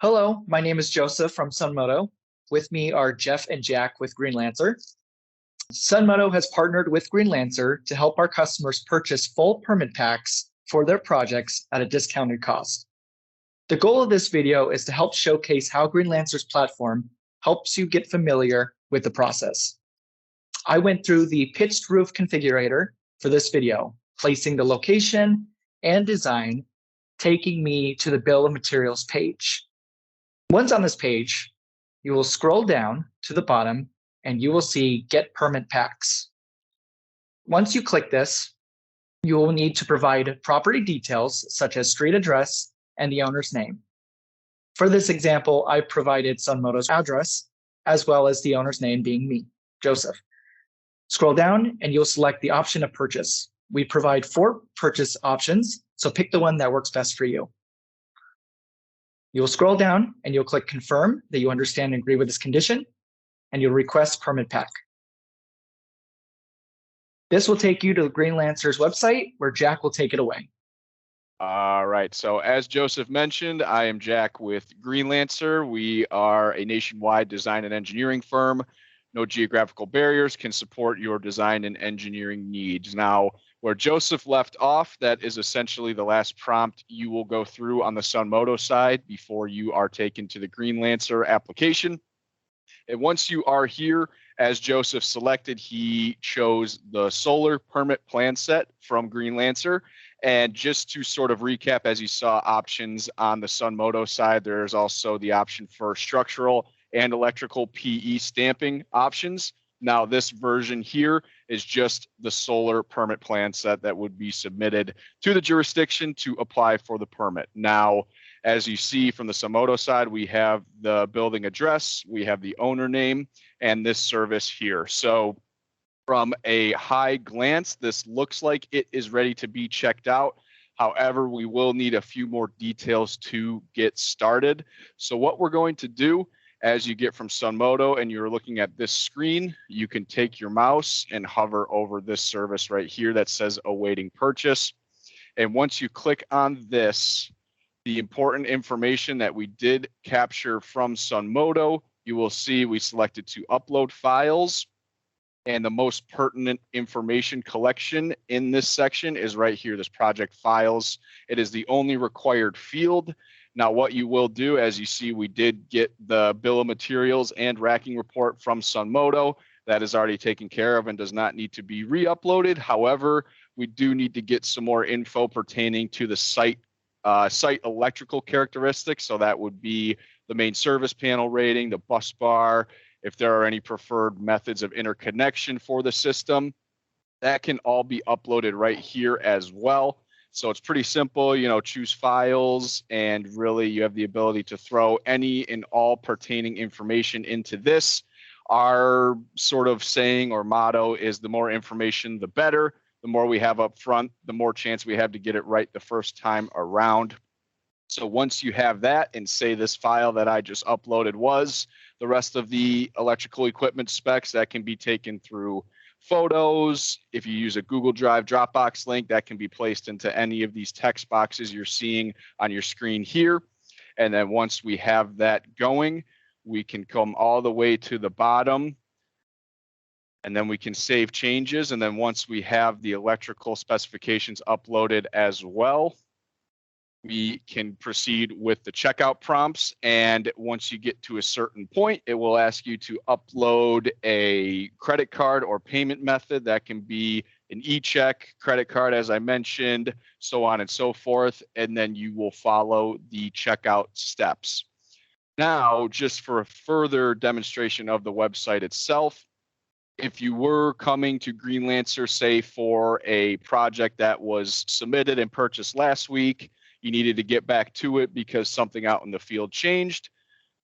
Hello, my name is Joseph from SunModo. With me are Jeff and Jack with GreenLancer. SunModo has partnered with GreenLancer to help our customers purchase full permit packs for their projects at a discounted cost. The goal of this video is to help showcase how GreenLancer's platform helps you get familiar with the process. I went through the pitched roof configurator for this video, placing the location and design, taking me to the bill of materials page. Once on this page, you will scroll down to the bottom and you will see Get Permit Packs. Once you click this, you will need to provide property details such as street address and the owner's name. For this example, I provided SunModo's address as well as the owner's name being me, Joseph. Scroll down and you'll select the option of purchase. We provide 4 purchase options, so pick the one that works best for you. You'll scroll down and you'll click confirm that you understand and agree with this condition, and you'll request permit pack. This will take you to GreenLancer's website where Jack will take it away. All right, so as Joseph mentioned, I am Jack with GreenLancer. We are a nationwide design and engineering firm. No geographical barriers, can support your design and engineering needs. Now, where Joseph left off, that is essentially the last prompt you will go through on the SunModo side before you are taken to the GreenLancer application. And once you are here, as Joseph selected, he chose the solar permit plan set from GreenLancer. And just to sort of recap, as you saw options on the SunModo side, there's also the option for structural and electrical PE stamping options. Now, this version here is just the solar permit plan set that would be submitted to the jurisdiction to apply for the permit. Now, as you see from the SunModo side, we have the building address, we have the owner name, and this service here. So from a high glance, this looks like it is ready to be checked out. However, we will need a few more details to get started. So what we're going to do, as you get from SunModo and you're looking at this screen, you can take your mouse and hover over this service right here that says awaiting purchase. And once you click on this, the important information that we did capture from SunModo, you will see we selected to upload files. And the most pertinent information collection in this section is right here, this project files. It is the only required field. Now, what you will do, as you see, we did get the bill of materials and racking report from SunModo. That is already taken care of and does not need to be re-uploaded. However, we do need to get some more info pertaining to the site electrical characteristics. So that would be the main service panel rating, the bus bar, if there are any preferred methods of interconnection for the system. That can all be uploaded right here as well. So it's pretty simple, choose files, and really you have the ability to throw any and all pertaining information into this. Our sort of saying or motto is the more information, the better. The more we have up front, the more chance we have to get it right the first time around. So once you have that, and say this file that I just uploaded was the rest of the electrical equipment specs, that can be taken through photos. If you use a Google Drive Dropbox link, that can be placed into any of these text boxes you're seeing on your screen here. And then once we have that going, we can come all the way to the bottom, and then we can save changes. And then once we have the electrical specifications uploaded as well, we can proceed with the checkout prompts. And once you get to a certain point, it will ask you to upload a credit card or payment method. That can be an e-check, credit card, as I mentioned, so on and so forth. And then you will follow the checkout steps. Now, just for a further demonstration of the website itself, if you were coming to GreenLancer, say for a project that was submitted and purchased last week, you needed to get back to it because something out in the field changed,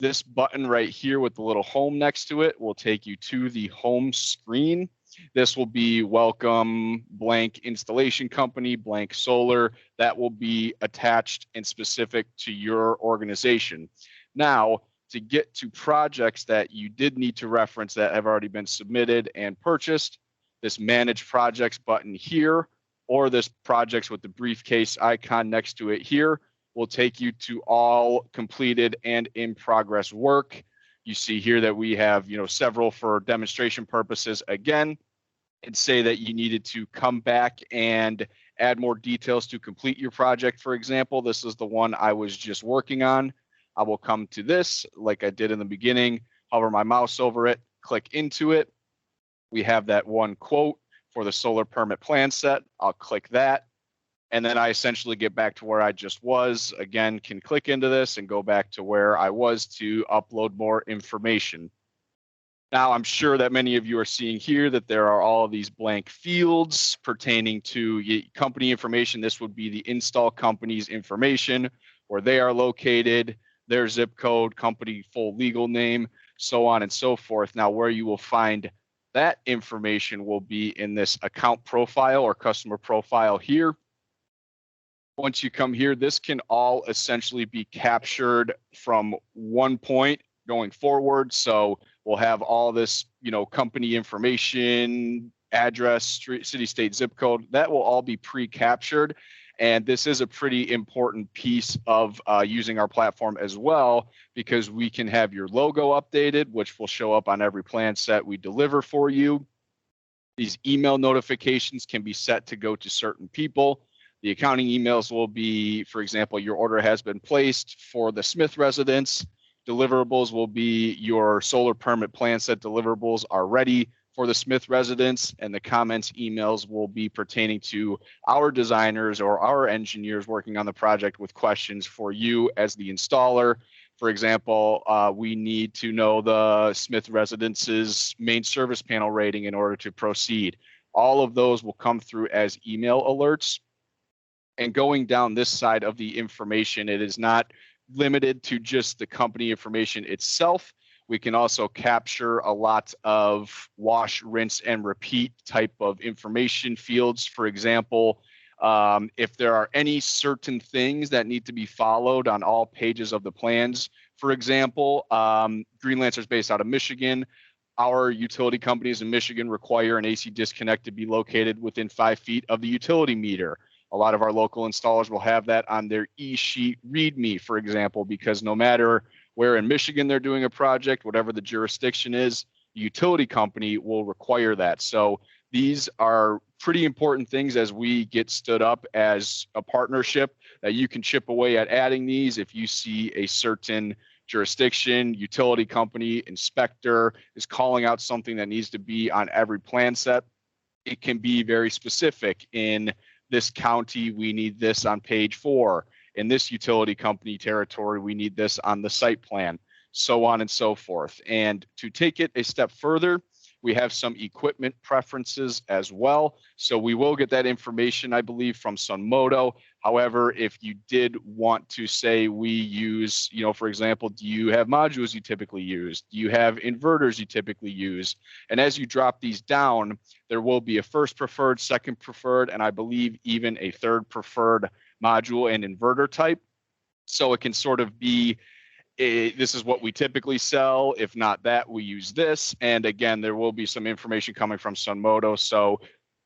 this button right here with the little home next to it will take you to the home screen. This will be welcome blank installation company, blank solar. That will be attached and specific to your organization. Now, to get to projects that you did need to reference that have already been submitted and purchased, this manage projects button here, or this projects with the briefcase icon next to it here, will take you to all completed and in progress work. You see here that we have, several for demonstration purposes again, and say that you needed to come back and add more details to complete your project. For example, this is the one I was just working on. I will come to this like I did in the beginning, hover my mouse over it, click into it. We have that one quote for the solar permit plan set. I'll click that. And then I essentially get back to where I just was. Again, can click into this and go back to where I was to upload more information. Now, I'm sure that many of you are seeing here that there are all of these blank fields pertaining to company information. This would be the install company's information, where they are located, their zip code, company full legal name, so on and so forth. Now, where you will find that information will be in this account profile or customer profile here. Once you come here, this can all essentially be captured from one point going forward. So we'll have all this, company information, address, street, city, state, zip code. That will all be pre-captured. And this is a pretty important piece of using our platform as well, because we can have your logo updated, which will show up on every plan set we deliver for you. These email notifications can be set to go to certain people. The accounting emails will be, for example, your order has been placed for the Smith residence. Deliverables will be your solar permit plan set deliverables are ready for the Smith residence, and the comments emails will be pertaining to our designers or our engineers working on the project with questions for you as the installer. For example, we need to know the Smith residence's main service panel rating in order to proceed. All of those will come through as email alerts. And going down this side of the information, it is not limited to just the company information itself. We can also capture a lot of wash, rinse, and repeat type of information fields. For example, if there are any certain things that need to be followed on all pages of the plans. For example, GreenLancer is based out of Michigan. Our utility companies in Michigan require an AC disconnect to be located within 5 feet of the utility meter. A lot of our local installers will have that on their e-sheet README, for example, because no matter where in Michigan they're doing a project, whatever the jurisdiction is, the utility company will require that. So these are pretty important things as we get stood up as a partnership, that you can chip away at adding these. If you see a certain jurisdiction, utility company, inspector is calling out something that needs to be on every plan set, it can be very specific. In this county, we need this on page 4. In this utility company territory, we need this on the site plan, so on and so forth. And to take it a step further, we have some equipment preferences as well. So we will get that information, I believe, from SunModo. However, if you did want to say we use, for example, do you have modules you typically use? Do you have inverters you typically use? And as you drop these down, there will be a first preferred, second preferred, and I believe even a third preferred module and inverter type. So it can sort of be, this is what we typically sell. If not that, we use this. And again, there will be some information coming from SunModo, so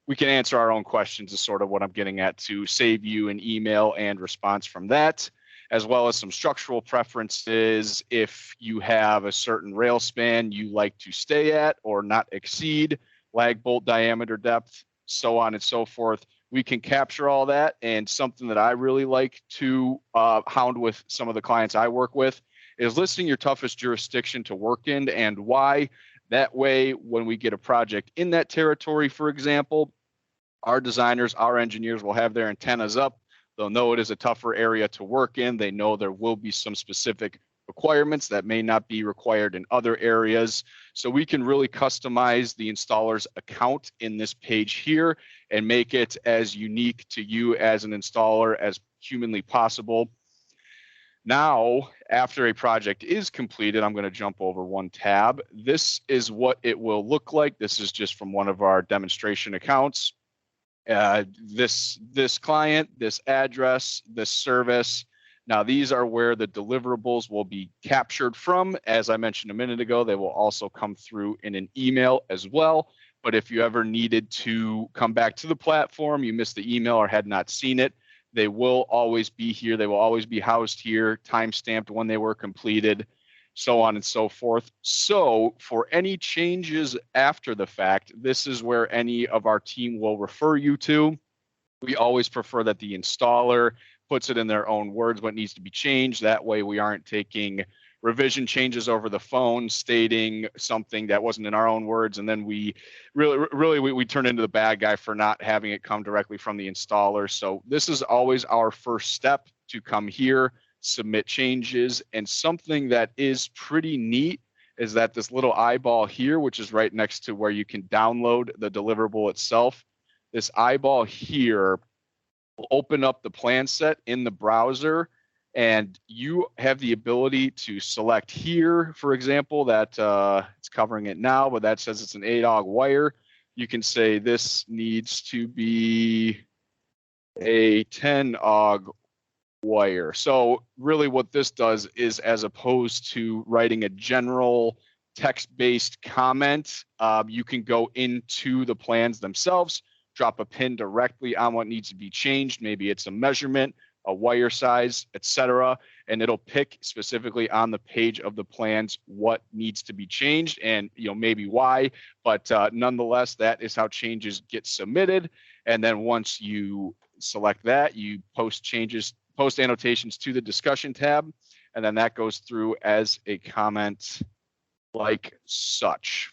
we can answer our own questions is sort of what I'm getting at, to save you an email and response from that, as well as some structural preferences. If you have a certain rail span you like to stay at or not exceed, lag bolt diameter depth, so on and so forth. We can capture all that. And something that I really like to hound with some of the clients I work with is listing your toughest jurisdiction to work in and why. That way, when we get a project in that territory, for example, our designers, our engineers will have their antennas up. They'll know it is a tougher area to work in. They know there will be some specific requirements that may not be required in other areas. So we can really customize the installer's account in this page here and make it as unique to you as an installer as humanly possible. Now, after a project is completed, I'm going to jump over one tab. This is what it will look like. This is just from one of our demonstration accounts. This client, this address, this service. Now, these are where the deliverables will be captured from. As I mentioned a minute ago, they will also come through in an email as well. But if you ever needed to come back to the platform, you missed the email or had not seen it, They will always be here. They will always be housed here, time-stamped when they were completed, so on and so forth. So for any changes after the fact, this is where any of our team will refer you to. We always prefer that the installer puts it in their own words what needs to be changed. That way we aren't taking revision changes over the phone stating something that wasn't in our own words, and then we really turn into the bad guy for not having it come directly from the installer. So this is always our first step, to come here, submit changes. And something that is pretty neat is that this little eyeball here, which is right next to where you can download the deliverable itself, this eyeball here will open up the plan set in the browser, and you have the ability to select here, for example, that it's covering it now, but that says it's an 8-AUG wire. You can say this needs to be a 10-AUG wire. So really what this does is, as opposed to writing a general text-based comment, you can go into the plans themselves, drop a pin directly on what needs to be changed. Maybe it's a measurement, a wire size, etc., and it'll pick specifically on the page of the plans what needs to be changed, and maybe why. But nonetheless, that is how changes get submitted. And then once you select that, you post annotations to the discussion tab, and then that goes through as a comment like such.